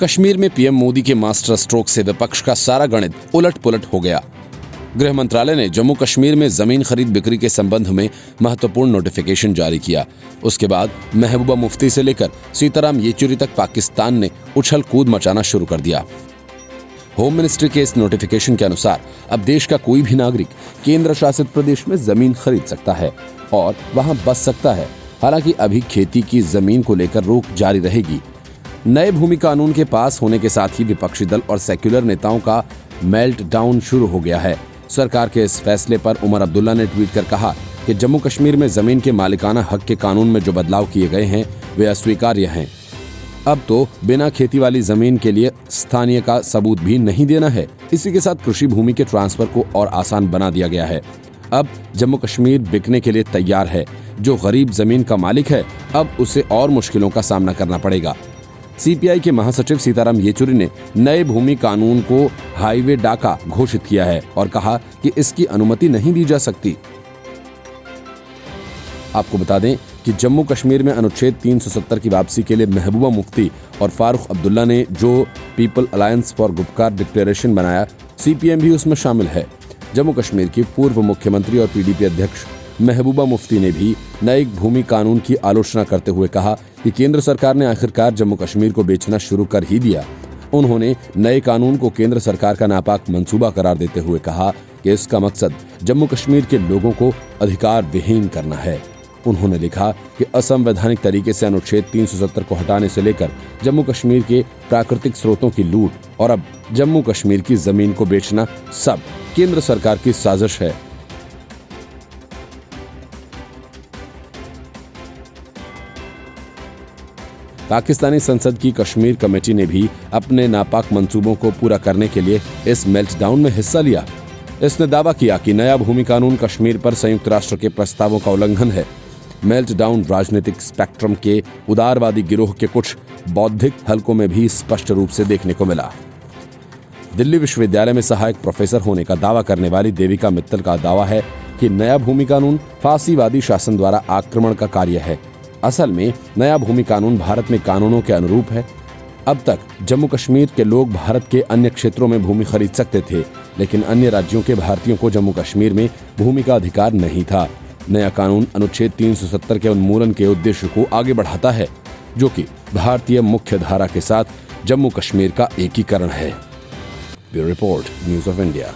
कश्मीर में पीएम मोदी के master stroke से विपक्ष का सारा गणित उलट पुलट हो गया। गृह मंत्रालय ने जम्मू कश्मीर में जमीन खरीद बिक्री के संबंध में महत्वपूर्ण नोटिफिकेशन जारी किया। उसके बाद महबूबा मुफ्ती से लेकर सीताराम येचुरी तक पाकिस्तान ने उछल कूद मचाना शुरू कर दिया। होम मिनिस्ट्री के इस नोटिफिकेशन के अनुसार अब देश का कोई भी नागरिक केंद्र शासित प्रदेश में जमीन खरीद सकता है और वहां बस सकता है। हालांकि अभी खेती की जमीन को लेकर रोक जारी रहेगी। नए भूमि कानून के पास होने के साथ ही विपक्षी दल और सेक्युलर नेताओं का मेल्ट डाउन शुरू हो गया है। सरकार के इस फैसले पर उमर अब्दुल्ला ने ट्वीट कर कहा कि जम्मू कश्मीर में जमीन के मालिकाना हक के कानून में जो बदलाव किए गए हैं वे अस्वीकार्य हैं। अब तो बिना खेती वाली जमीन के लिए स्थानीय का सबूत भी नहीं देना है। इसी के साथ कृषि भूमि के ट्रांसफर को और आसान बना दिया गया है। अब जम्मू कश्मीर बिकने के लिए तैयार है। जो गरीब जमीन का मालिक है अब उसे और मुश्किलों का सामना करना पड़ेगा। सीपीआई के महासचिव सीताराम येचुरी ने नए भूमि कानून को हाईवे डाका घोषित किया है और कहा कि इसकी अनुमति नहीं दी जा सकती। आपको बता दें कि जम्मू कश्मीर में अनुच्छेद 370 की वापसी के लिए महबूबा मुफ्ती और फारूक अब्दुल्ला ने जो people alliance for Gupkar declaration बनाया, सीपीएम भी उसमें शामिल है। जम्मू कश्मीर की पूर्व मुख्यमंत्री और पीडीपी अध्यक्ष महबूबा मुफ्ती ने भी नए भूमि कानून की आलोचना करते हुए कहा कि केंद्र सरकार ने आखिरकार जम्मू कश्मीर को बेचना शुरू कर ही दिया। उन्होंने नए कानून को केंद्र सरकार का नापाक मंसूबा करार देते हुए कहा कि इसका मकसद जम्मू कश्मीर के लोगों को अधिकार विहीन करना है। उन्होंने लिखा कि असंवैधानिक तरीके से अनुच्छेद 370 को हटाने से लेकर जम्मू कश्मीर के प्राकृतिक स्रोतों की लूट और अब जम्मू कश्मीर की जमीन को बेचना सब केंद्र सरकार की साजिश है। पाकिस्तानी संसद की कश्मीर कमेटी ने भी अपने नापाक मंसूबों को पूरा करने के लिए इस मेल्टडाउन में हिस्सा लिया। इसने दावा किया कि नया भूमि कानून कश्मीर पर संयुक्त राष्ट्र के प्रस्तावों का उल्लंघन है। मेल्टडाउन राजनीतिक स्पेक्ट्रम के उदारवादी गिरोह के कुछ बौद्धिक हलकों में भी स्पष्ट रूप से देखने को मिला। दिल्ली विश्वविद्यालय में सहायक प्रोफेसर होने का दावा करने वाली देविका मित्तल का दावा है कि नया भूमि कानून फासीवादी शासन द्वारा आक्रमण का कार्य है। असल में नया भूमि कानून भारत में कानूनों के अनुरूप है। अब तक जम्मू कश्मीर के लोग भारत के अन्य क्षेत्रों में भूमि खरीद सकते थे, लेकिन अन्य राज्यों के भारतीयों को जम्मू कश्मीर में भूमि का अधिकार नहीं था। नया कानून अनुच्छेद 370 के उन्मूलन के उद्देश्य को आगे बढ़ाता है, जो कि भारतीय मुख्य धारा के साथ जम्मू कश्मीर का एकीकरण है। Bureau report, news of India.